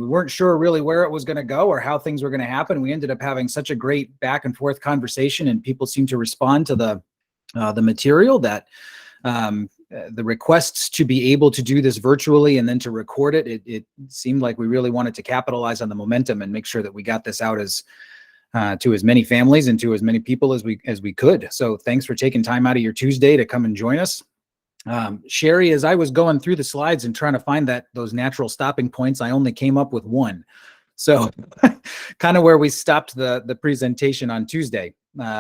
We weren't sure really where it was going to go or how things were going to happen. We ended up having such a great back and forth conversation, and people seemed to respond to the material that the requests to be able to do this virtually and then to record it, it seemed like we really wanted to capitalize on the momentum and make sure that we got this out as to as many families and to as many people as we could. So thanks for taking time out of your Tuesday to come and join us. Sherry, as I was going through the slides and trying to find those natural stopping points, I only came up with one. So kind of where we stopped the presentation on Tuesday.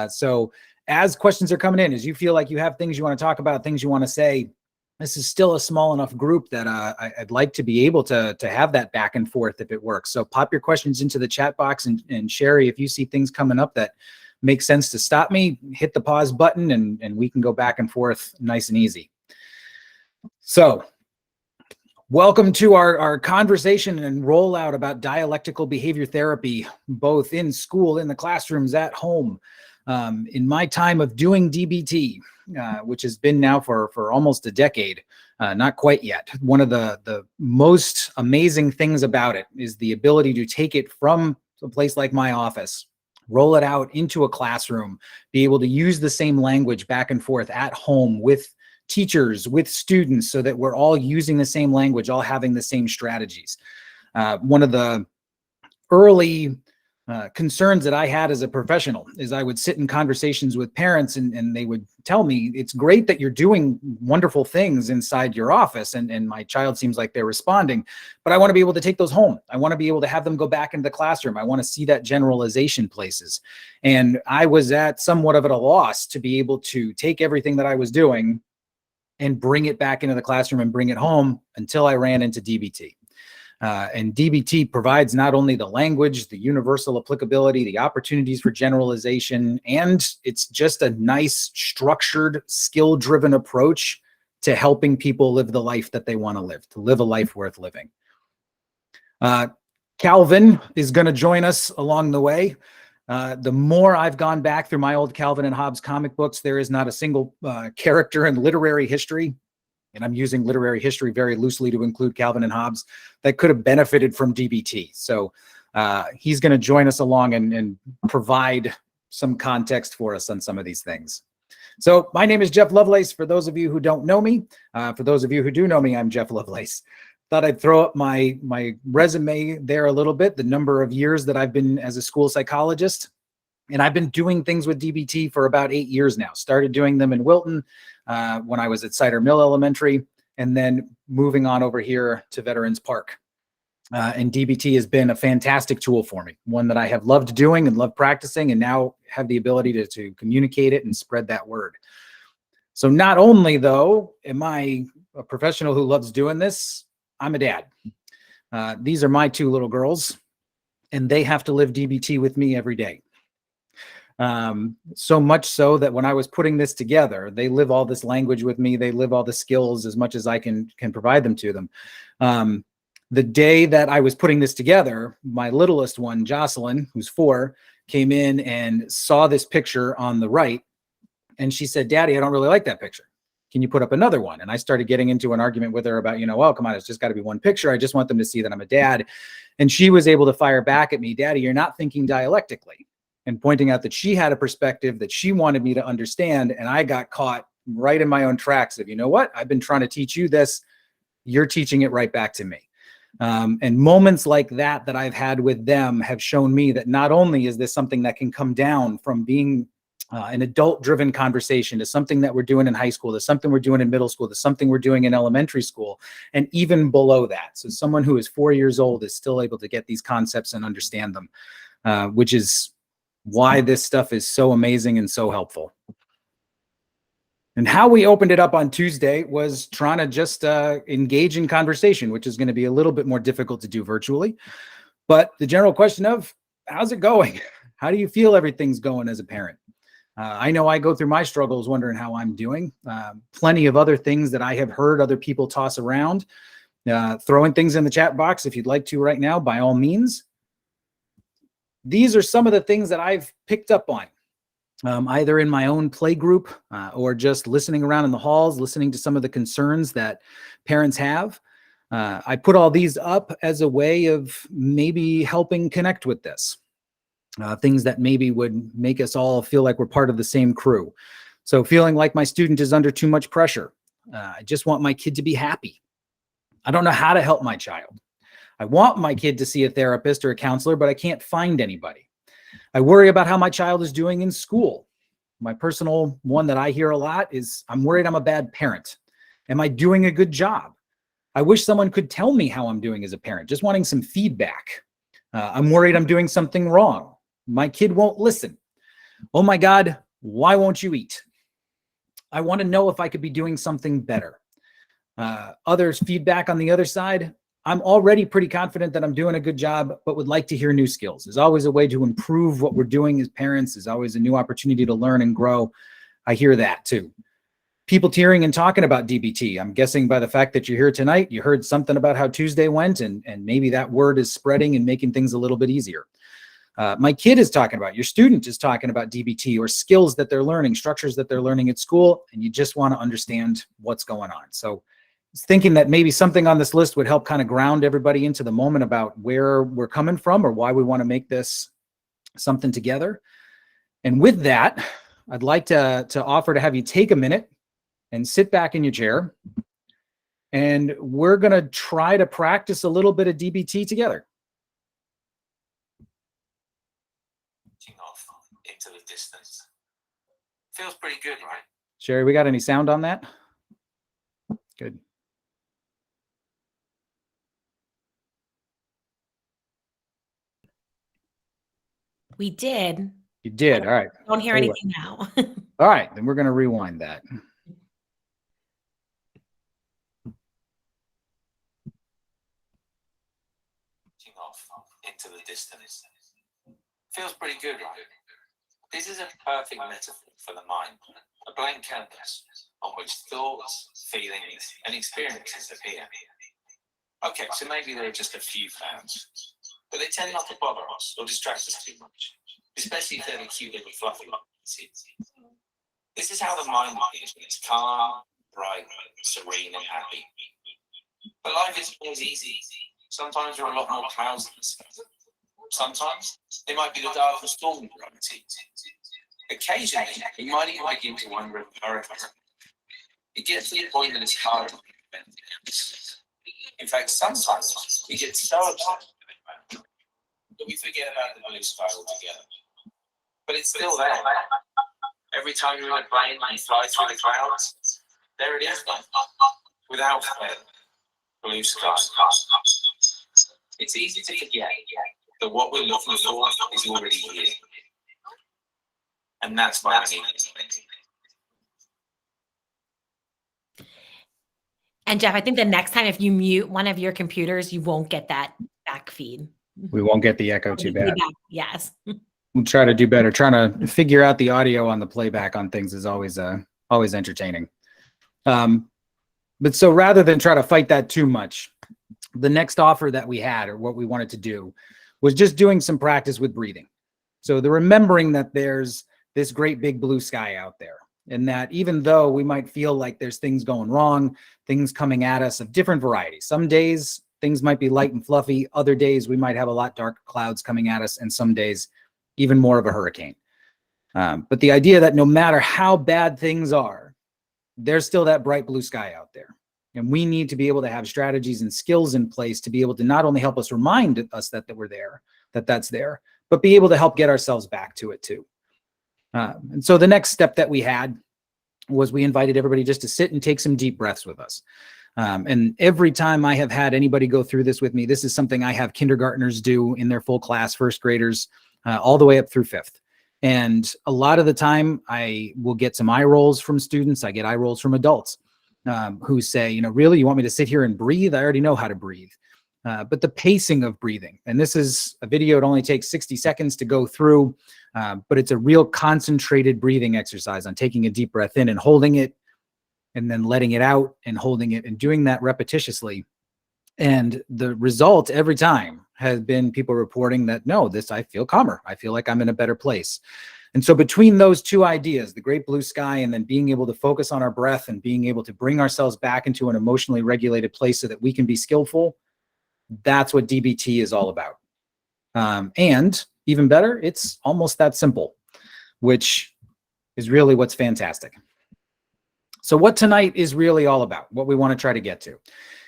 So as questions are coming in, as you feel like you have things you want to talk about, things you want to say, this is still a small enough group that I'd like to be able to have that back and forth if it works. So pop your questions into the chat box, and Sherry, if you see things coming up that make sense to stop me, hit the pause button and we can go back and forth nice and easy. So welcome to our conversation and rollout about dialectical behavior therapy, both in school, in the classrooms, at home. In my time of doing DBT, which has been now for almost a decade, not quite yet, one of the most amazing things about it is the ability to take it from a place like my office, roll it out into a classroom, be able to use the same language back and forth at home with teachers, with students, so that we're all using the same language, all having the same strategies. One of the early concerns that I had as a professional is I would sit in conversations with parents and they would tell me, it's great that you're doing wonderful things inside your office and my child seems like they're responding, but I want to be able to take those home. I want to be able to have them go back into the classroom. I want to see that generalization places. And I was at somewhat of at a loss to be able to take everything that I was doing and bring it back into the classroom and bring it home until I ran into DBT. And DBT provides not only the language, the universal applicability, the opportunities for generalization, and it's just a nice, structured, skill-driven approach to helping people live the life that they want to live a life worth living. Calvin is going to join us along the way. The more I've gone back through my old Calvin and Hobbes comic books, there is not a single character in literary history, and I'm using literary history very loosely to include Calvin and Hobbes, that could have benefited from DBT. So he's going to join us along and provide some context for us on some of these things. So my name is Jeff Lovelace. For those of you who don't know me, for those of you who do know me, I'm Jeff Lovelace. Thought I'd throw up my resume there a little bit, the number of years that I've been as a school psychologist. And I've been doing things with DBT for about 8 years now. Started doing them in Wilton when I was at Cider Mill Elementary, and then moving on over here to Veterans Park. And DBT has been a fantastic tool for me, one that I have loved doing and loved practicing, and now have the ability to communicate it and spread that word. So not only, though, am I a professional who loves doing this, I'm a dad. These are my two little girls, and they have to live DBT with me every day. So much so that when I was putting this together, they live all this language with me. They live all the skills as much as I can provide them to them. The day that I was putting this together, my littlest one, Jocelyn, who's 4, came in and saw this picture on the right. And she said, "Daddy, I don't really like that picture. Can you put up another one?" And I started getting into an argument with her about, oh, come on, it's just got to be one picture. I just want them to see that I'm a dad. And she was able to fire back at me, "Daddy, you're not thinking dialectically," and pointing out that she had a perspective that she wanted me to understand. And I got caught right in my own tracks of, you know what? I've been trying to teach you this. You're teaching it right back to me. And moments like that I've had with them have shown me that not only is this something that can come down from being an adult-driven conversation to something that we're doing in high school, to something we're doing in middle school, to something we're doing in elementary school, and even below that. So someone who is 4 years old is still able to get these concepts and understand them, which is why this stuff is so amazing and so helpful. And how we opened it up on Tuesday was trying to just engage in conversation, which is going to be a little bit more difficult to do virtually. But the general question of, how's it going? How do you feel everything's going as a parent? I know I go through my struggles wondering how I'm doing. Plenty of other things that I have heard other people toss around. Throwing things in the chat box if you'd like to right now, by all means. These are some of the things that I've picked up on, either in my own play group or just listening around in the halls, listening to some of the concerns that parents have. I put all these up as a way of maybe helping connect with this. Things that maybe would make us all feel like we're part of the same crew. So feeling like my student is under too much pressure. I just want my kid to be happy. I don't know how to help my child. I want my kid to see a therapist or a counselor, but I can't find anybody. I worry about how my child is doing in school. My personal one that I hear a lot is, I'm worried I'm a bad parent. Am I doing a good job? I wish someone could tell me how I'm doing as a parent, just wanting some feedback. I'm worried I'm doing something wrong. My kid won't listen. Oh my God, why won't you eat? I want to know if I could be doing something better. Others' feedback on the other side, I'm already pretty confident that I'm doing a good job, but would like to hear new skills. There's always a way to improve what we're doing as parents. There's always a new opportunity to learn and grow. I hear that too. People tearing and talking about DBT. I'm guessing by the fact that you're here tonight, you heard something about how Tuesday went, and maybe that word is spreading and making things a little bit easier. My kid is talking about, your student is talking about DBT or skills that they're learning, structures that they're learning at school, and you just want to understand what's going on. So thinking that maybe something on this list would help kind of ground everybody into the moment about where we're coming from or why we want to make this something together. And with that, I'd like to offer to have you take a minute and sit back in your chair. And we're going to try to practice a little bit of DBT together. Off into the distance. Feels pretty good, right? Sherry, we got any sound on that? Good. We did. You did. All right. Don't hear anything now. All right. Then we're going to rewind that. Off into the distance. Feels pretty good, right? This is a perfect metaphor for the mind. A blank canvas on which thoughts, feelings, and experiences appear. Okay, so maybe there are just a few clouds, but they tend not to bother us or distract us too much, especially if they're the cute little fluffy ones. This is how the mind is when it's calm, bright, serene, and happy. But life isn't always easy. Sometimes there are a lot more clouds than the sky. Sometimes they might be the dark and stormy variety. Occasionally, you might even begin to wonder if hurricanes. It gets to the point that it's hard to prevent things. In fact, sometimes we get so upset that we forget about the blue sky altogether. But it's still there. Every time you're in a plane and you fly through the clouds, there it is, without fail, blue sky. It's easy to forget that what we're looking for is already here. And that's why we need it. And Jeff, I think the next time if you mute one of your computers, you won't get that back feed. We won't get the echo too bad. Yes. We'll try to do better. Trying to figure out the audio on the playback on things is always entertaining. But so rather than try to fight that too much, the next offer that we had, or what we wanted to do, was just doing some practice with breathing. So the remembering that there's this great big blue sky out there, and that even though we might feel like there's things going wrong, things coming at us of different varieties. Some days things might be light and fluffy. Other days we might have a lot darker clouds coming at us, and some days even more of a hurricane. But the idea that no matter how bad things are, there's still that bright blue sky out there. And we need to be able to have strategies and skills in place to be able to not only help us remind us that we're there, that's there, but be able to help get ourselves back to it too. And so the next step that we had was we invited everybody just to sit and take some deep breaths with us. And every time I have had anybody go through this with me, this is something I have kindergartners do in their full class, first graders, all the way up through fifth. And a lot of the time I will get some eye rolls from students. I get eye rolls from adults who say, you know, really, you want me to sit here and breathe? I already know how to breathe. But the pacing of breathing, and this is a video, it only takes 60 seconds to go through, but it's a real concentrated breathing exercise on taking a deep breath in and holding it, and then letting it out and holding it, and doing that repetitiously. And the result every time has been people reporting that, no, I feel calmer. I feel like I'm in a better place. And so between those two ideas, the great blue sky and then being able to focus on our breath and being able to bring ourselves back into an emotionally regulated place so that we can be skillful, that's what DBT is all about. And even better, it's almost that simple, which is really what's fantastic. So what tonight is really all about, what we want to try to get to,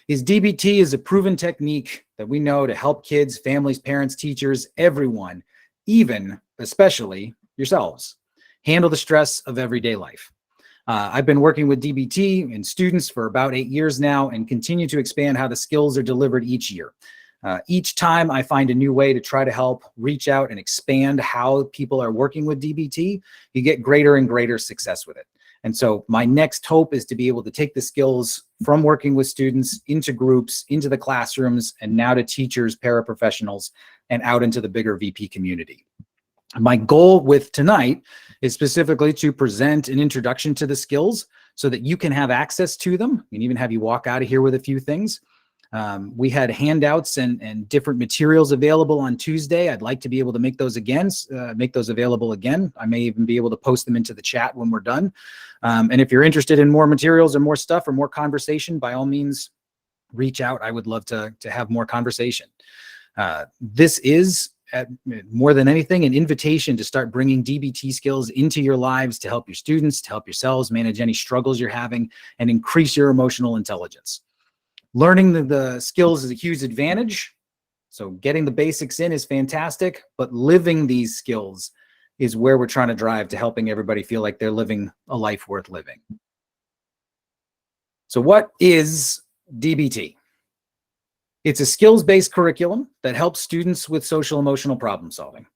is DBT is a proven technique that we know to help kids, families, parents, teachers, everyone, even, especially yourselves, handle the stress of everyday life. I've been working with DBT and students for about 8 years now and continue to expand how the skills are delivered each year. Each time I find a new way to try to help reach out and expand how people are working with DBT, you get greater and greater success with it. And so my next hope is to be able to take the skills from working with students into groups, into the classrooms, and now to teachers, paraprofessionals, and out into the bigger VP community. My goal with tonight is specifically to present an introduction to the skills so that you can have access to them and even have you walk out of here with a few things. We had handouts and different materials available on Tuesday. I'd like to be able to make those available again. I may even be able to post them into the chat when we're done. And if you're interested in more materials or more stuff or more conversation, by all means, reach out. I would love to have more conversation. This is, more than anything, an invitation to start bringing DBT skills into your lives to help your students, to help yourselves manage any struggles you're having, and increase your emotional intelligence. Learning the skills is a huge advantage. So getting the basics in is fantastic, but living these skills is where we're trying to drive to helping everybody feel like they're living a life worth living. So what is DBT? It's a skills-based curriculum that helps students with social emotional problem solving.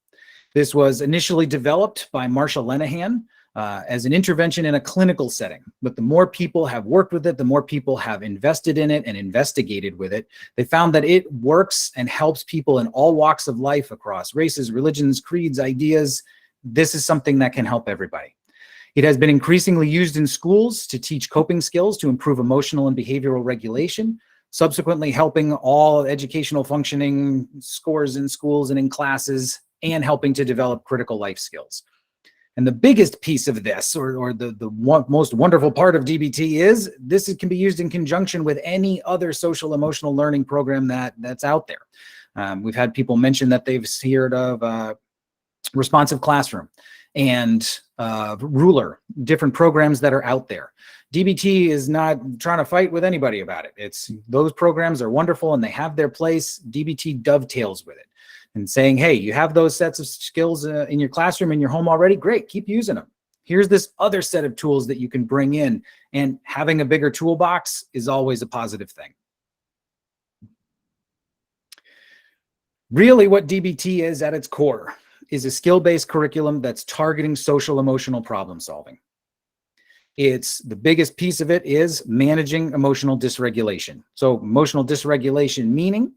This was initially developed by Marsha Lenehan as an intervention in a clinical setting. But the more people have worked with it, the more people have invested in it and investigated with it, they found that it works and helps people in all walks of life across races, religions, creeds, ideas. This is something that can help everybody. It has been increasingly used in schools to teach coping skills to improve emotional and behavioral regulation, subsequently helping all educational functioning scores in schools and in classes, and helping to develop critical life skills. And the biggest piece of this, or the most wonderful part of DBT, is this can be used in conjunction with any other social emotional learning program that's out there. We've had people mention that they've heard of Responsive Classroom and Ruler, different programs that are out there. DBT is not trying to fight with anybody about it. Those programs are wonderful and they have their place. DBT dovetails with it and saying, hey, you have those sets of skills in your classroom, in your home already, great, keep using them. Here's this other set of tools that you can bring in, and having a bigger toolbox is always a positive thing. Really what DBT is at its core is a skill-based curriculum that's targeting social emotional problem solving. The biggest piece of it is managing emotional dysregulation. So emotional dysregulation meaning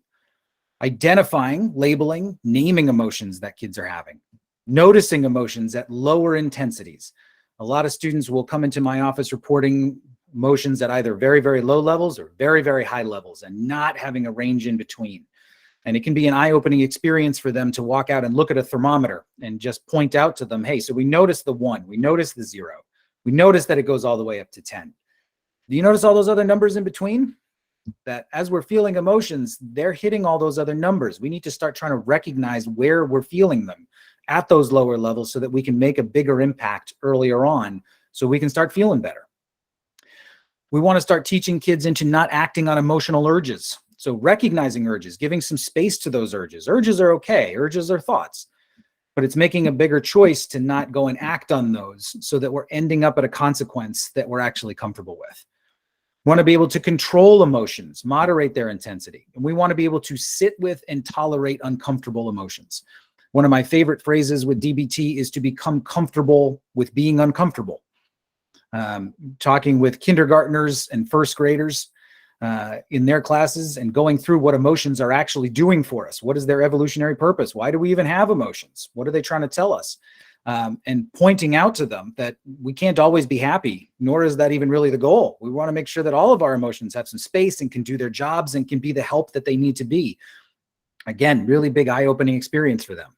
identifying, labeling, naming emotions that kids are having, noticing emotions at lower intensities. A lot of students will come into my office reporting emotions at either very, very low levels or very, very high levels and not having a range in between. And it can be an eye-opening experience for them to walk out and look at a thermometer and just point out to them, hey, so we noticed the 1, we noticed the 0, we noticed that it goes all the way up to 10. Do you notice all those other numbers in between? That as we're feeling emotions, they're hitting all those other numbers. We need to start trying to recognize where we're feeling them at those lower levels so that we can make a bigger impact earlier on so we can start feeling better. We want to start teaching kids into not acting on emotional urges. So recognizing urges, giving some space to those urges. Urges are okay. Urges are thoughts. But it's making a bigger choice to not go and act on those so that we're ending up at a consequence that we're actually comfortable with. We want to be able to control emotions, moderate their intensity. And we want to be able to sit with and tolerate uncomfortable emotions. One of my favorite phrases with DBT is to become comfortable with being uncomfortable. Talking with kindergartners and first graders in their classes and going through what emotions are actually doing for us. What is their evolutionary purpose? Why do we even have emotions? What are they trying to tell us? And pointing out to them that we can't always be happy, nor is that even really the goal. We want to make sure that all of our emotions have some space and can do their jobs and can be the help that they need to be. Again, really big eye-opening experience for them.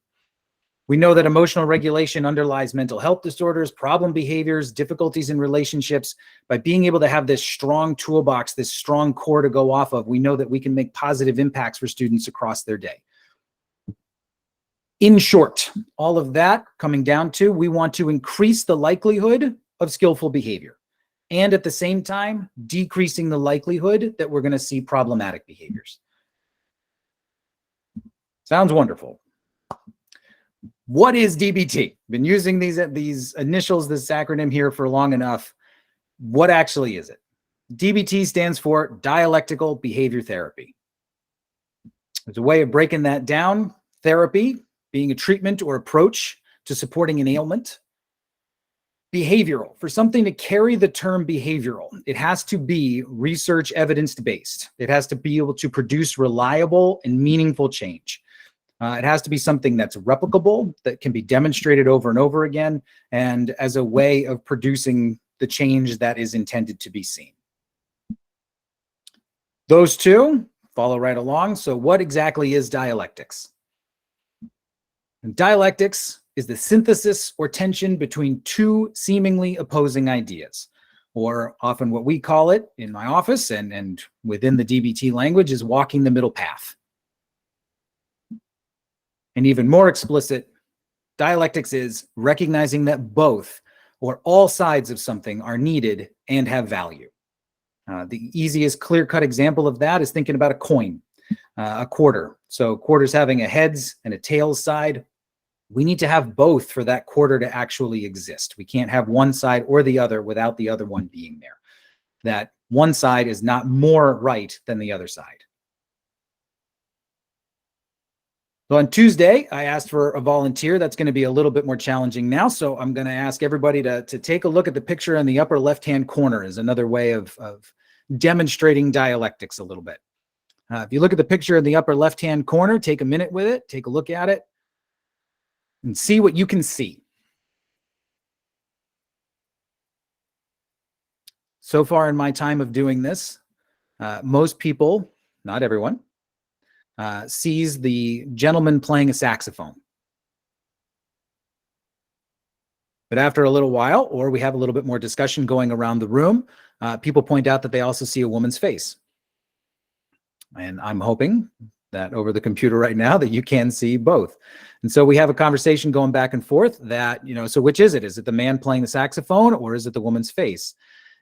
We know that emotional regulation underlies mental health disorders, problem behaviors, difficulties in relationships. By being able to have this strong toolbox, this strong core to go off of, we know that we can make positive impacts for students across their day. In short, all of that coming down to, we want to increase the likelihood of skillful behavior, and at the same time, decreasing the likelihood that we're going to see problematic behaviors. Sounds wonderful. What is DBT? Been using these initials, this acronym here for long enough. What actually is it? DBT stands for Dialectical Behavior Therapy. There's a way of breaking that down. Therapy being a treatment or approach to supporting an ailment. Behavioral, for something to carry the term behavioral, it has to be research evidence-based. It has to be able to produce reliable and meaningful change. It has to be something that's replicable, that can be demonstrated over and over again, and as a way of producing the change that is intended to be seen. Those two follow right along. So what exactly is dialectics? And dialectics is the synthesis or tension between two seemingly opposing ideas, or often what we call it in my office and within the DBT language is walking the middle path. And even more explicit, dialectics is recognizing that both or all sides of something are needed and have value. The easiest clear-cut example of that is thinking about a coin, a quarter. So quarters having a heads and a tails side. We need to have both for that quarter to actually exist. We can't have one side or the other without the other one being there. That one side is not more right than the other side. So on Tuesday, I asked for a volunteer. That's going to be a little bit more challenging now. So I'm going to ask everybody to take a look at the picture in the upper left-hand corner as another way of demonstrating dialectics a little bit. If you look at the picture in the upper left-hand corner, take a minute with it, take a look at it, and see what you can see. So far in my time of doing this, most people, not everyone, sees the gentleman playing a saxophone. But after a little while, or we have a little bit more discussion going around the room, people point out that they also see a woman's face. And I'm hoping that over the computer right now that you can see both. And so we have a conversation going back and forth that, so which is it? Is it the man playing the saxophone or is it the woman's face?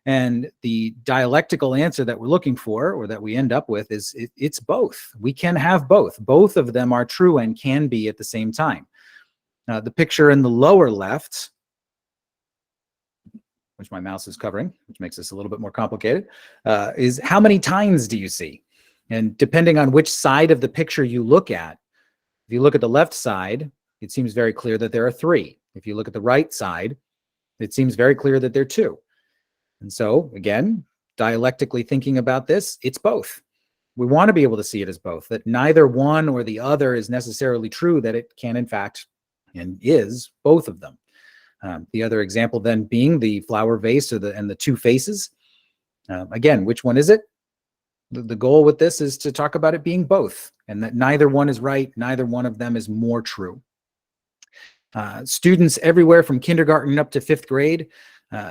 And the dialectical answer that we're looking for, or that we end up with, is it's both. We can have both. Both of them are true and can be at the same time. The picture in the lower left, which my mouse is covering, which makes this a little bit more complicated, is how many tines do you see? And depending on which side of the picture you look at, if you look at the left side, it seems very clear that there are 3. If you look at the right side, it seems very clear that there are 2. And so, again, dialectically thinking about this, it's both. We want to be able to see it as both, that neither one or the other is necessarily true, that it can, in fact, and is both of them. The other example then being the flower vase and the 2 faces. Again, which one is it? The goal with this is to talk about it being both, and that neither one is right, neither one of them is more true. Students everywhere from kindergarten up to 5th grade,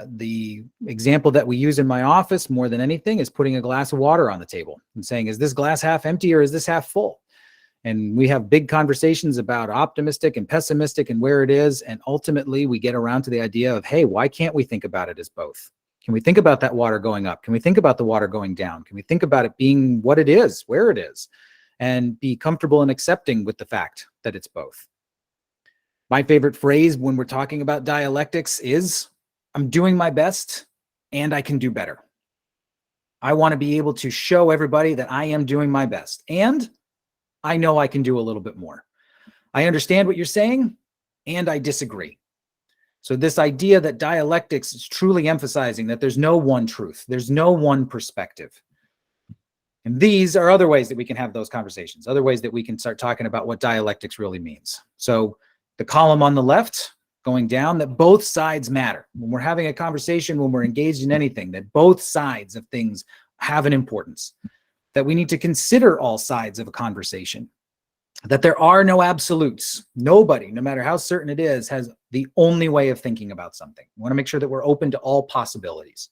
the example that we use in my office more than anything is putting a glass of water on the table and saying, is this glass half empty or is this half full? And we have big conversations about optimistic and pessimistic and where it is. And ultimately we get around to the idea of, hey, why can't we think about it as both? Can we think about that water going up? Can we think about the water going down? Can we think about it being what it is, where it is, and be comfortable and accepting with the fact that it's both? My favorite phrase when we're talking about dialectics is, I'm doing my best and I can do better. I want to be able to show everybody that I am doing my best and I know I can do a little bit more. I understand what you're saying and I disagree. So this idea that dialectics is truly emphasizing that there's no one truth, there's no one perspective. And these are other ways that we can have those conversations, other ways that we can start talking about what dialectics really means. So the column on the left, going down, that both sides matter. When we're having a conversation, when we're engaged in anything, that both sides of things have an importance, that we need to consider all sides of a conversation. that there are no absolutes. Nobody, no matter how certain it is, has the only way of thinking about something. We want to make sure that we're open to all possibilities.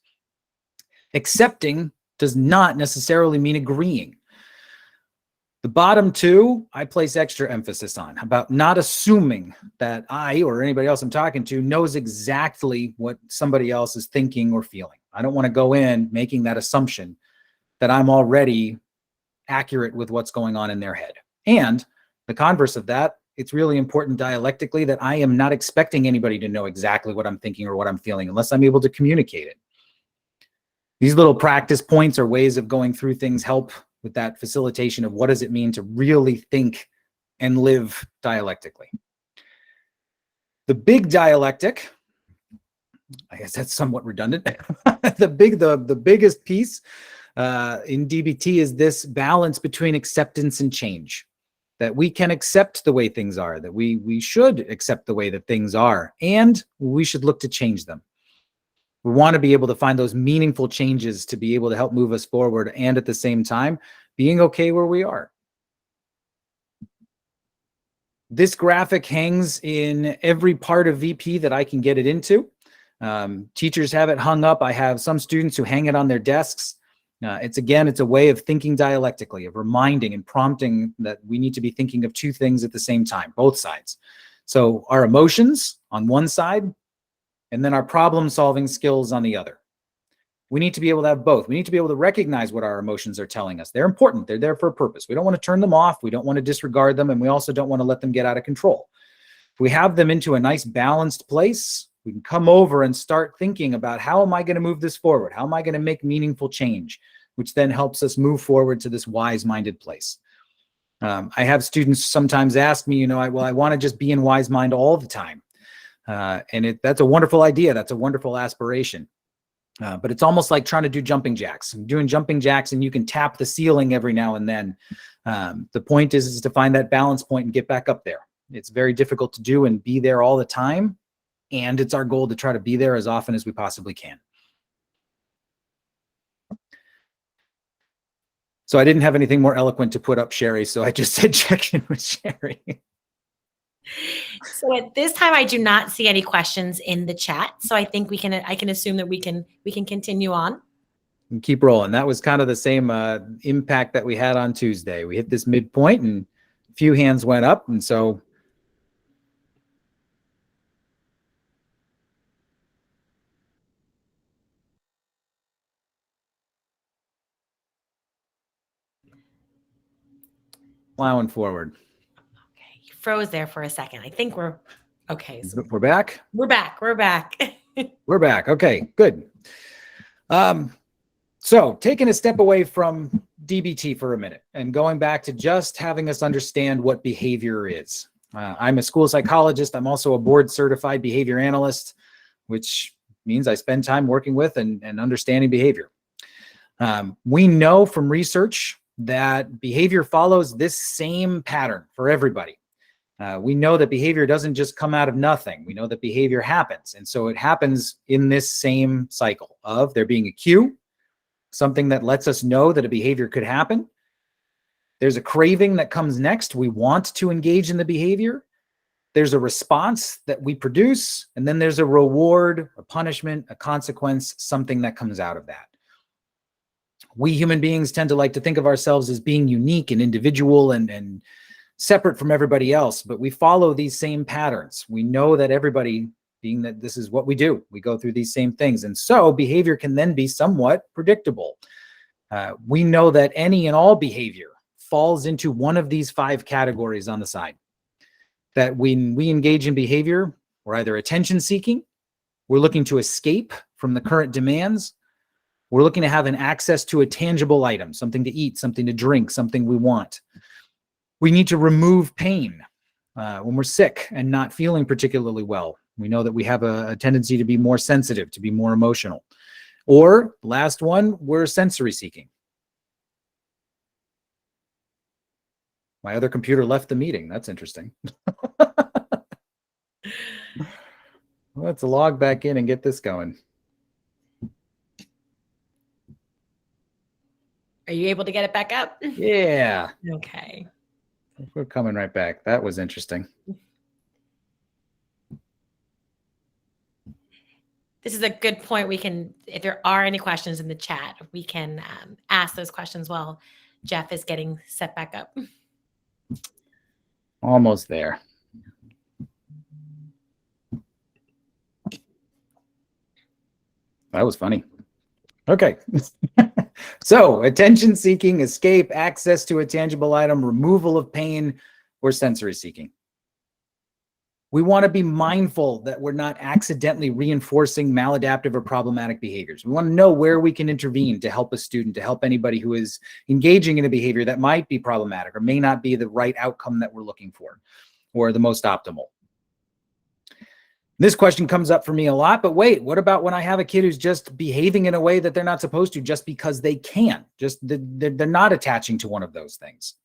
Accepting does not necessarily mean agreeing. The bottom two, I place extra emphasis on, about not assuming that I or anybody else I'm talking to knows exactly what somebody else is thinking or feeling. I don't want to go in making that assumption that I'm already accurate with what's going on in their head. And the converse of that, it's really important dialectically that I am not expecting anybody to know exactly what I'm thinking or what I'm feeling unless I'm able to communicate it. These little practice points or ways of going through things help with that facilitation of what does it mean to really think and live dialectically. The big dialectic, I guess that's somewhat redundant. the biggest piece in DBT is this balance between acceptance and change. That we can accept the way things are, that we should accept the way that things are, and we should look to change them. We want to be able to find those meaningful changes to be able to help move us forward, and at the same time, being okay where we are. This graphic hangs in every part of VP that I can get it into. Teachers have it hung up. I have some students who hang it on their desks. It's a way of thinking dialectically, of reminding and prompting that we need to be thinking of two things at the same time, both sides. So our emotions on one side, and then our problem-solving skills on the other. We need to be able to have both. We need to be able to recognize what our emotions are telling us. They're important. They're there for a purpose. We don't want to turn them off. We don't want to disregard them. And we also don't want to let them get out of control. If we have them into a nice balanced place, we can come over and start thinking about how am I going to move this forward? How am I going to make meaningful change? Which then helps us move forward to this wise-minded place. I have students sometimes ask me, I want to just be in wise mind all the time. And that's a wonderful idea. That's a wonderful aspiration. But it's almost like trying to do jumping jacks. Doing jumping jacks and you can tap the ceiling every now and then. The point is to find that balance point and get back up there. It's very difficult to do and be there all the time. And it's our goal to try to be there as often as we possibly can. So I didn't have anything more eloquent to put up, Sherry. So I just said check in with Sherry. So at this time, I do not see any questions in the chat. So I think I can assume that we can continue on. And keep rolling. That was kind of the same impact that we had on Tuesday. We hit this midpoint and a few hands went up. And so plowing forward. Okay, you froze there for a second. I think we're okay. So we're back. We're back. We're back. We're back. Okay, good. So taking a step away from DBT for a minute and going back to just having us understand what behavior is. I'm a school psychologist. I'm also a board certified behavior analyst, which means I spend time working with and understanding behavior. We know from research that behavior follows this same pattern for everybody. We know that behavior doesn't just come out of nothing. We know that behavior happens. And so it happens in this same cycle of there being a cue, something that lets us know that a behavior could happen. There's a craving that comes next. We want to engage in the behavior. There's a response that we produce. And then there's a reward, a punishment, a consequence, something that comes out of that. We human beings tend to like to think of ourselves as being unique and individual and separate from everybody else, but we follow these same patterns. We know that everybody, being that this is what we do, we go through these same things. And so behavior can then be somewhat predictable. We know that any and all behavior falls into one of these 5 categories on the side. That when we engage in behavior, we're either attention seeking, we're looking to escape from the current demands, we're looking to have an access to a tangible item, something to eat, something to drink, something we want. We need to remove pain when we're sick and not feeling particularly well. We know that we have a tendency to be more sensitive, to be more emotional. Or last one, we're sensory seeking. My other computer left the meeting. That's interesting. Let's log back in and get this going. Are you able to get it back up? Yeah. Okay. We're coming right back. That was interesting. This is a good point. We can, if there are any questions in the chat, we can ask those questions while Jeff is getting set back up. Almost there. That was funny. Okay. So attention seeking, escape, access to a tangible item, removal of pain, or sensory seeking. We want to be mindful that we're not accidentally reinforcing maladaptive or problematic behaviors. We want to know where we can intervene to help a student, to help anybody who is engaging in a behavior that might be problematic or may not be the right outcome that we're looking for or the most optimal. This question comes up for me a lot, but wait, what about when I have a kid who's just behaving in a way that they're not supposed to just because they can? Just they're not attaching to one of those things.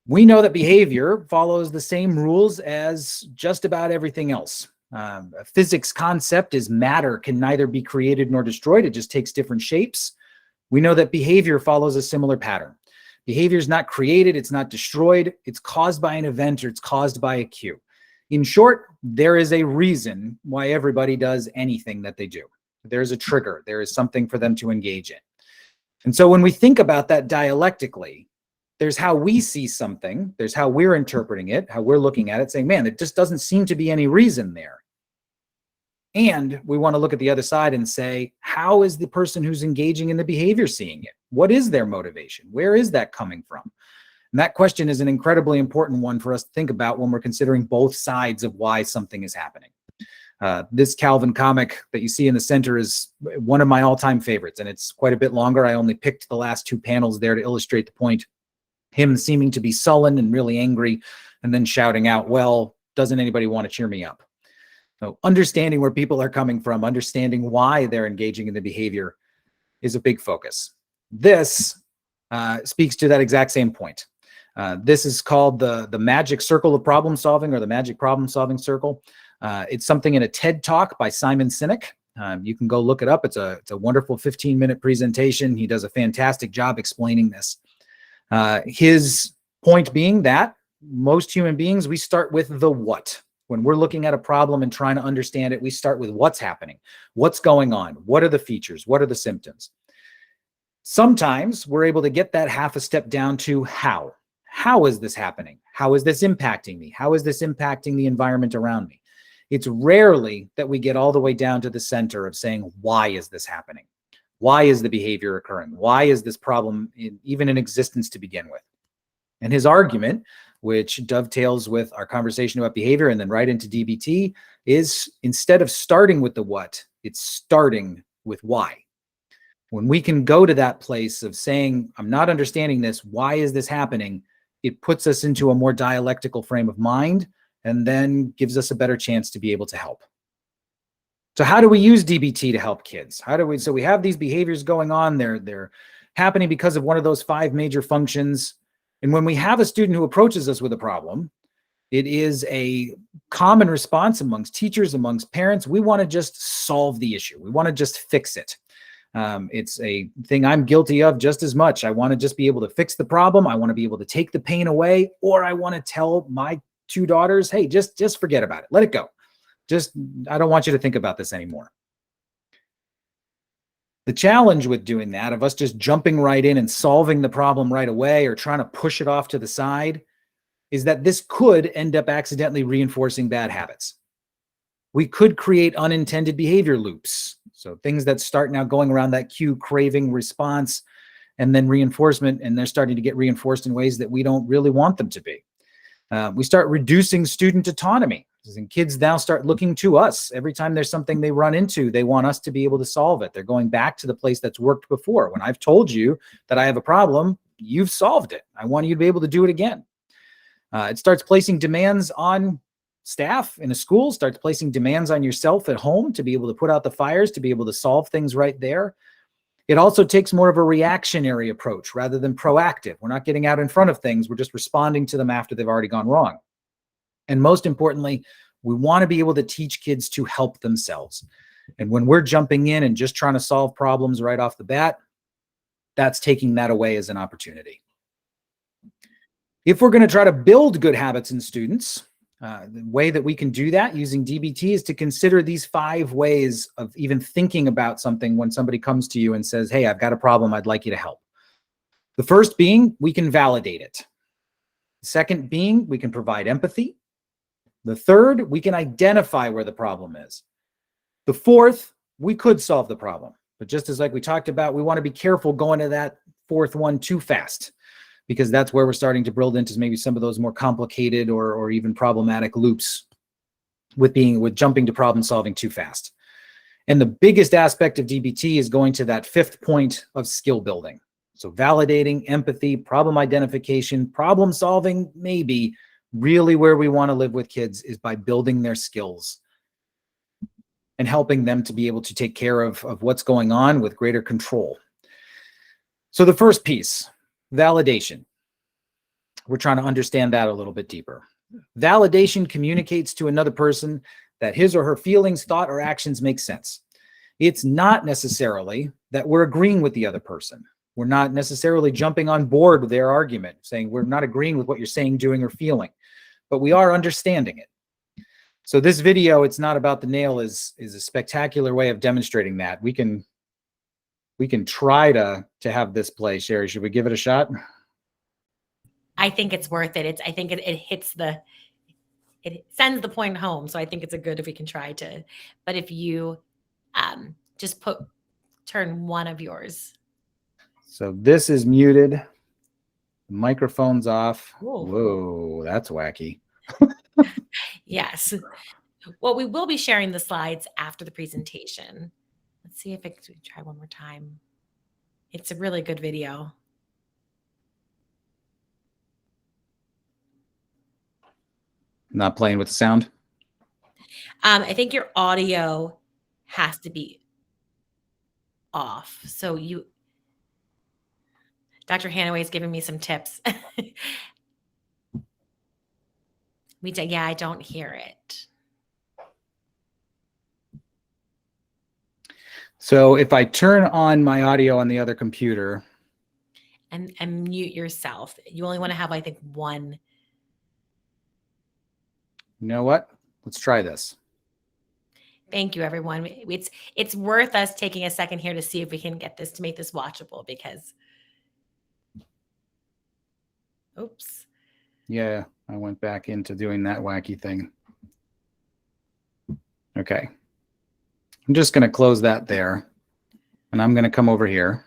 We know that behavior follows the same rules as just about everything else. A physics concept is matter can neither be created nor destroyed. It just takes different shapes. We know that behavior follows a similar pattern. Behavior is not created. It's not destroyed. It's caused by an event or it's caused by a cue. In short, there is a reason why everybody does anything that they do. There's a trigger. There is something for them to engage in. And so when we think about that dialectically, there's how we see something, there's how we're interpreting it, how we're looking at it, saying, man, it just doesn't seem to be any reason there. And we want to look at the other side and say, how is the person who's engaging in the behavior seeing it? What is their motivation? Where is that coming from? And that question is an incredibly important one for us to think about when we're considering both sides of why something is happening. This Calvin comic that you see in the center is one of my all-time favorites, and it's quite a bit longer. I only picked the last two panels there to illustrate the point. Him seeming to be sullen and really angry, and then shouting out, well, doesn't anybody want to cheer me up? So understanding where people are coming from, understanding why they're engaging in the behavior is a big focus. This speaks to that exact same point. This is called the magic circle of problem solving, or the magic problem solving circle. It's something in a TED talk by Simon Sinek. You can go look it up. It's a wonderful 15-minute presentation. He does a fantastic job explaining this. His point being that most human beings, we start with the what. When we're looking at a problem and trying to understand it, we start with what's happening, what's going on, what are the features, what are the symptoms. Sometimes we're able to get that half a step down to how. How is this happening? How is this impacting me? How is this impacting the environment around me? It's rarely that we get all the way down to the center of saying, why is this happening? Why is the behavior occurring? Why is this problem even in existence to begin with? And his argument, which dovetails with our conversation about behavior and then right into DBT, is instead of starting with the what, it's starting with why. When we can go to that place of saying, I'm not understanding this, why is this happening? It puts us into a more dialectical frame of mind and then gives us a better chance to be able to help. So how do we use DBT to help kids? So we have these behaviors going on. They're happening because of one of those 5 major functions. And when we have a student who approaches us with a problem, it is a common response amongst teachers, amongst parents. We want to just solve the issue. We want to just fix it. It's a thing I'm guilty of just as much. I want to just be able to fix the problem. I want to be able to take the pain away, or I want to tell my 2 daughters, hey, just forget about it. Let it go. I don't want you to think about this anymore. The challenge with doing that, of us just jumping right in and solving the problem right away or trying to push it off to the side, is that this could end up accidentally reinforcing bad habits. We could create unintended behavior loops. So things that start now going around that cue, craving, response, and then reinforcement, and they're starting to get reinforced in ways that we don't really want them to be. We start reducing student autonomy. And kids now start looking to us. Every time there's something they run into, they want us to be able to solve it. They're going back to the place that's worked before. When I've told you that I have a problem, you've solved it. I want you to be able to do it again. It starts placing demands on staff in a school, starts placing demands on yourself at home to be able to put out the fires, to be able to solve things right there. It also takes more of a reactionary approach rather than proactive. We're not getting out in front of things. We're just responding to them after they've already gone wrong. And most importantly, we want to be able to teach kids to help themselves. And when we're jumping in and just trying to solve problems right off the bat, that's taking that away as an opportunity. If we're going to try to build good habits in students, the way that we can do that using DBT is to consider these 5 ways of even thinking about something when somebody comes to you and says, hey, I've got a problem, I'd like you to help. The first being, we can validate it. The second being, we can provide empathy. The third, we can identify where the problem is. The fourth, we could solve the problem. But just as like we talked about, we want to be careful going to that fourth one too fast, because that's where we're starting to build into maybe some of those more complicated or even problematic loops with jumping to problem solving too fast. And the biggest aspect of DBT is going to that 5th point of skill building. So validating, empathy, problem identification, problem solving, maybe really where we want to live with kids is by building their skills and helping them to be able to take care of what's going on with greater control. So the first piece, validation. We're trying to understand that a little bit deeper. Validation communicates to another person that his or her feelings, thought, or actions make sense. It's not necessarily that we're agreeing with the other person. We're not necessarily jumping on board with their argument, saying we're not agreeing with what you're saying, doing, or feeling, but we are understanding it. So this video, it's not about the nail, is a spectacular way of demonstrating that. We can try to have this play. Sherry, should we give it a shot? I think it's worth it. I think it sends the point home. So I think it's good if we can try to, but if you just turn one of yours. So this is muted. The microphone's off. Whoa. Whoa, that's wacky. Yes. Well, we will be sharing the slides after the presentation. Let's see if I can try one more time. It's a really good video. Not playing with the sound? I think your audio has to be off. So Dr. Hanaway is giving me some tips. Yeah, I don't hear it. So if I turn on my audio on the other computer. And mute yourself. You only want to have, I think, one. You know what? Let's try this. Thank you, everyone. It's worth us taking a second here to see if we can get this, to make this watchable, because. Oops. Yeah, I went back into doing that wacky thing. Okay. I'm just going to close that there, and I'm going to come over here.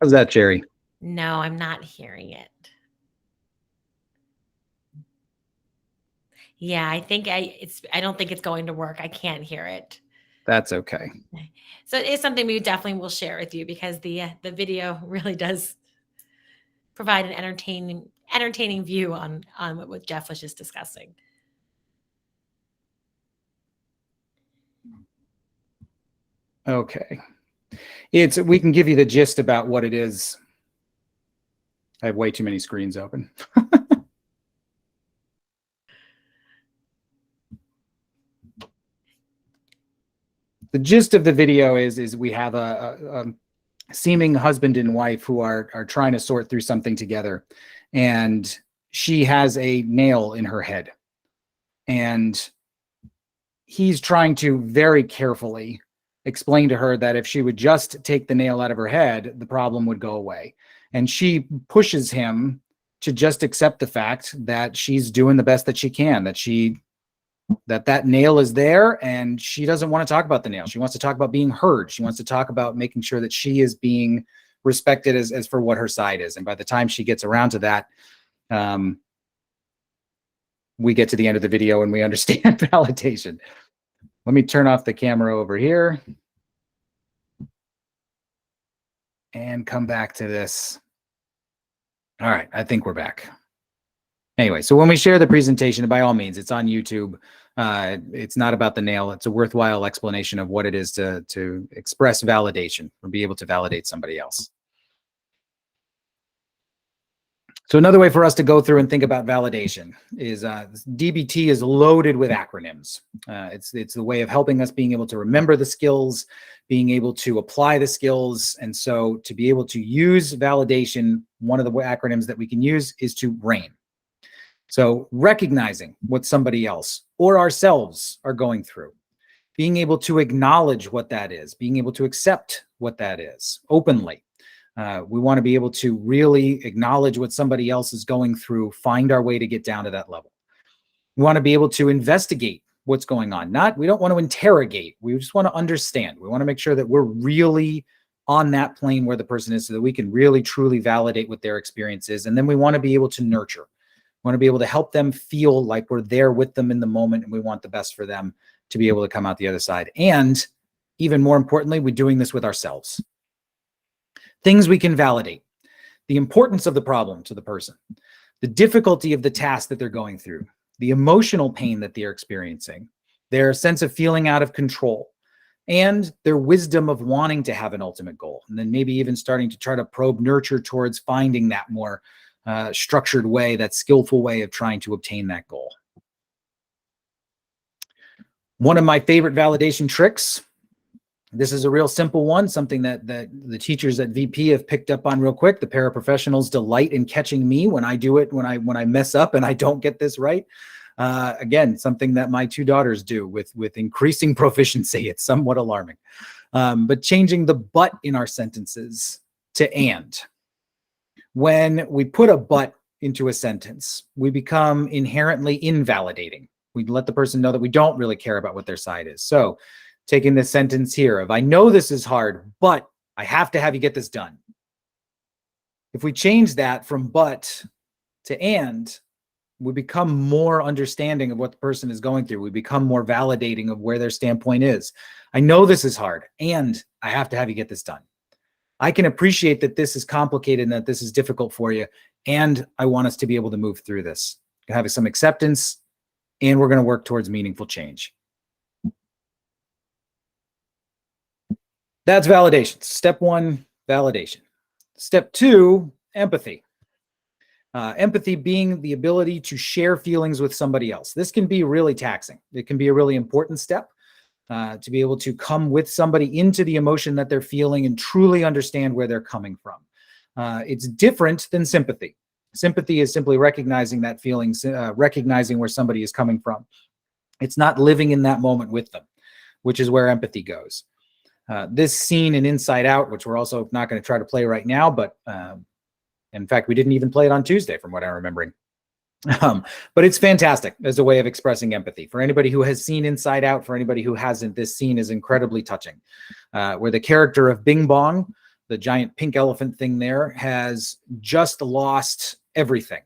How's that, Jerry? No, I'm not hearing it. Yeah, I think I don't think it's going to work. I can't hear it. That's okay. So it is something we definitely will share with you, because the video really does provide an entertaining view on what Jeff was just discussing. Okay. We can give you the gist about what it is. I have way too many screens open. The gist of the video is we have a seeming husband and wife who are trying to sort through something together, and she has a nail in her head, and he's trying to very carefully explain to her that if she would just take the nail out of her head, the problem would go away. And she pushes him to just accept the fact that she's doing the best that she can, that nail is there, and she doesn't want to talk about the nail. She wants to talk about being heard. She wants to talk about making sure that she is being respected as for what her side is. And by the time she gets around to that, we get to the end of the video and we understand validation. Let me turn off the camera over here and come back to this. All right, I think we're back. Anyway, so when we share the presentation, by all means, it's on YouTube. It's not about the nail. It's a worthwhile explanation of what it is to express validation or be able to validate somebody else. So another way for us to go through and think about validation is DBT is loaded with acronyms. It's the way of helping us being able to remember the skills, being able to apply the skills. And so to be able to use validation, one of the acronyms that we can use is to RAIN. So recognizing what somebody else or ourselves are going through, being able to acknowledge what that is, being able to accept what that is openly. We want to be able to really acknowledge what somebody else is going through, find our way to get down to that level. We want to be able to investigate what's going on. We don't want to interrogate. We just want to understand. We want to make sure that we're really on that plane where the person is so that we can really, truly validate what their experience is. And then we want to be able to nurture. We want to be able to help them feel like we're there with them in the moment, and we want the best for them to be able to come out the other side. And even more importantly, we're doing this with ourselves. Things we can validate: the importance of the problem to the person, the difficulty of the task that they're going through, the emotional pain that they're experiencing, their sense of feeling out of control, and their wisdom of wanting to have an ultimate goal. And then maybe even starting to try to probe, nurture towards finding that more structured way, that skillful way of trying to obtain that goal. One of my favorite validation tricks, this is a real simple one, something that the teachers at VP have picked up on real quick. The paraprofessionals delight in catching me when I do it, when I mess up and I don't get this right. Again, something that my two daughters do with increasing proficiency. It's somewhat alarming. But changing the but in our sentences to and. When we put a but into a sentence, we become inherently invalidating. We let the person know that we don't really care about what their side is. So taking this sentence here of, I know this is hard, but I have to have you get this done. If we change that from but to and, we become more understanding of what the person is going through. We become more validating of where their standpoint is. I know this is hard, and I have to have you get this done. I can appreciate that this is complicated and that this is difficult for you, and I want us to be able to move through this, have some acceptance, and we're going to work towards meaningful change. That's validation. Step one, validation. Step two, empathy. Empathy being the ability to share feelings with somebody else. This can be really taxing. It can be a really important step to be able to come with somebody into the emotion that they're feeling and truly understand where they're coming from. It's different than sympathy. Sympathy is simply recognizing that feeling, recognizing where somebody is coming from. It's not living in that moment with them, which is where empathy goes. This scene in Inside Out, which we're also not going to try to play right now, but in fact, we didn't even play it on Tuesday from what I'm remembering. But it's fantastic as a way of expressing empathy. For anybody who has seen Inside Out, for anybody who hasn't, this scene is incredibly touching, where the character of Bing Bong, the giant pink elephant thing there, has just lost everything.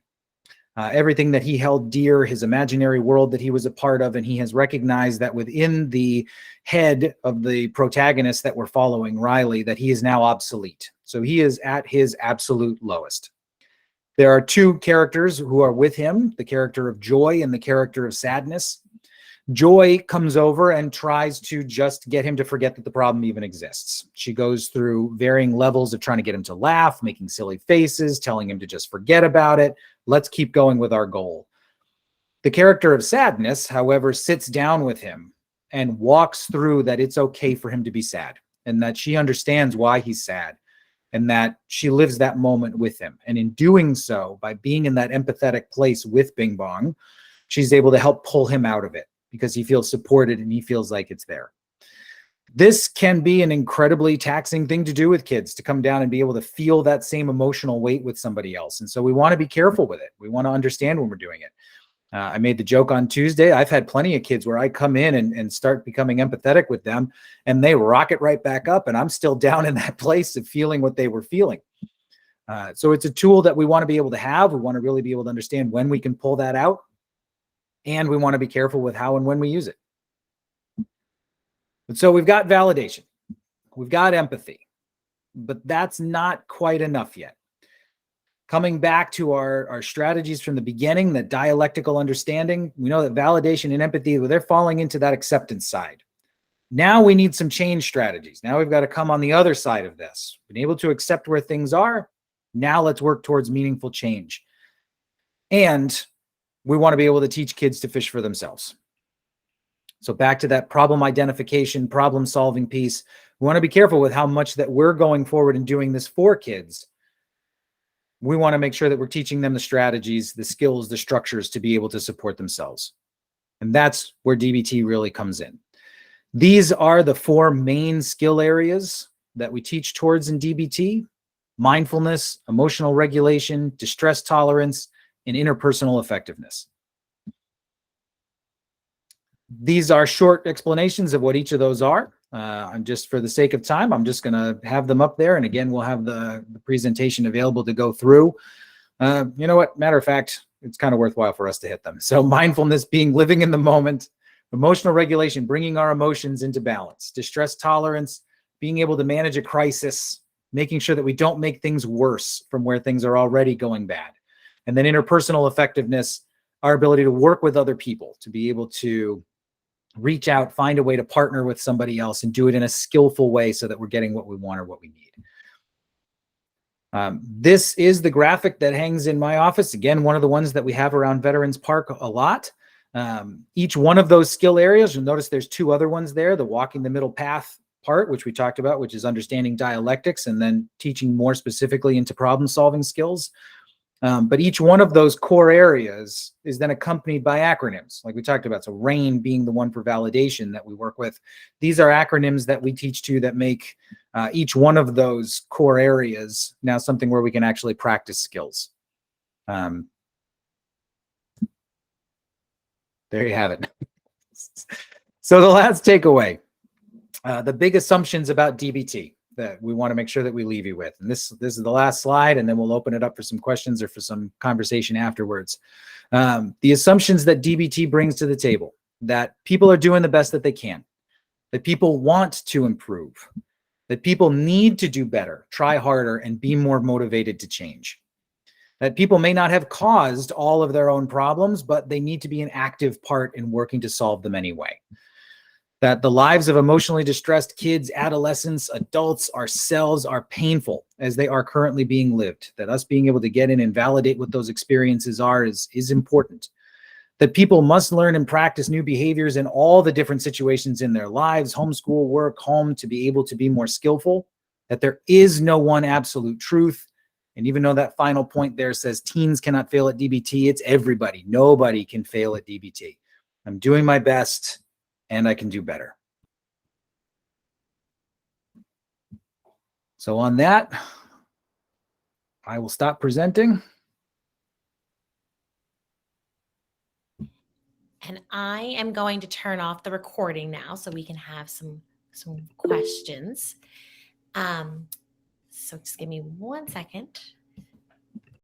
Everything that he held dear, his imaginary world that he was a part of, and he has recognized that within the head of the protagonist that we're following, Riley, that he is now obsolete. So he is at his absolute lowest. There are two characters who are with him, the character of Joy and the character of Sadness. Joy comes over and tries to just get him to forget that the problem even exists. She goes through varying levels of trying to get him to laugh, making silly faces, telling him to just forget about it. Let's keep going with our goal. The character of Sadness, however, sits down with him and walks through that it's okay for him to be sad, and that she understands why he's sad, and that she lives that moment with him. And in doing so, by being in that empathetic place with Bing Bong, she's able to help pull him out of it because he feels supported and he feels like it's there. This can be an incredibly taxing thing to do with kids, to come down and be able to feel that same emotional weight with somebody else. And so we want to be careful with it. We want to understand when we're doing it. I made the joke on Tuesday. I've had plenty of kids where I come in and start becoming empathetic with them, and they rocket right back up, and I'm still down in that place of feeling what they were feeling. So it's a tool that we want to be able to have. We want to really be able to understand when we can pull that out, and we want to be careful with how and when we use it. And so we've got validation, we've got empathy, but that's not quite enough yet. Coming back to our strategies from the beginning, that dialectical understanding, we know that validation and empathy, they're falling into that acceptance side. Now we need some change strategies. Now we've got to come on the other side of this. Been able to accept where things are. Now let's work towards meaningful change. And we want to be able to teach kids to fish for themselves. So back to that problem identification, problem solving piece. We want to be careful with how much that we're going forward and doing this for kids. We want to make sure that we're teaching them the strategies, the skills, the structures to be able to support themselves. And that's where DBT really comes in. These are the 4 main skill areas that we teach towards in DBT: mindfulness, emotional regulation, distress tolerance, and interpersonal effectiveness. These are short explanations of what each of those are. I'm just, for the sake of time, I'm just going to have them up there. And again, we'll have the presentation available to go through. You know what? Matter of fact, it's kind of worthwhile for us to hit them. So mindfulness being living in the moment, emotional regulation, bringing our emotions into balance, distress tolerance, being able to manage a crisis, making sure that we don't make things worse from where things are already going bad. And then interpersonal effectiveness, our ability to work with other people, to be able to reach out, find a way to partner with somebody else and do it in a skillful way so that we're getting what we want or what we need. This is the graphic that hangs in my office. Again, one of the ones that we have around Veterans Park a lot. Each one of those skill areas, you'll notice there's 2 other ones there, the walking the middle path part, which we talked about, which is understanding dialectics and then teaching more specifically into problem solving skills. But each one of those core areas is then accompanied by acronyms, like we talked about. So RAIN being the one for validation that we work with. These are acronyms that we teach to that make each one of those core areas now something where we can actually practice skills. There you have it. So the last takeaway, the big assumptions about DBT that we want to make sure that we leave you with. And this is the last slide, and then we'll open it up for some questions or for some conversation afterwards. The assumptions that DBT brings to the table: that people are doing the best that they can, that people want to improve, that people need to do better, try harder, and be more motivated to change. That people may not have caused all of their own problems, but they need to be an active part in working to solve them anyway. That the lives of emotionally distressed kids, adolescents, adults, ourselves are painful as they are currently being lived. That us being able to get in and validate what those experiences are is important. That people must learn and practice new behaviors in all the different situations in their lives, homeschool, work, home, to be able to be more skillful. That there is no one absolute truth. And even though that final point there says teens cannot fail at DBT, it's everybody. Nobody can fail at DBT. I'm doing my best, and I can do better. So on that, I will stop presenting. And I am going to turn off the recording now so we can have some questions. So just give me 1 second.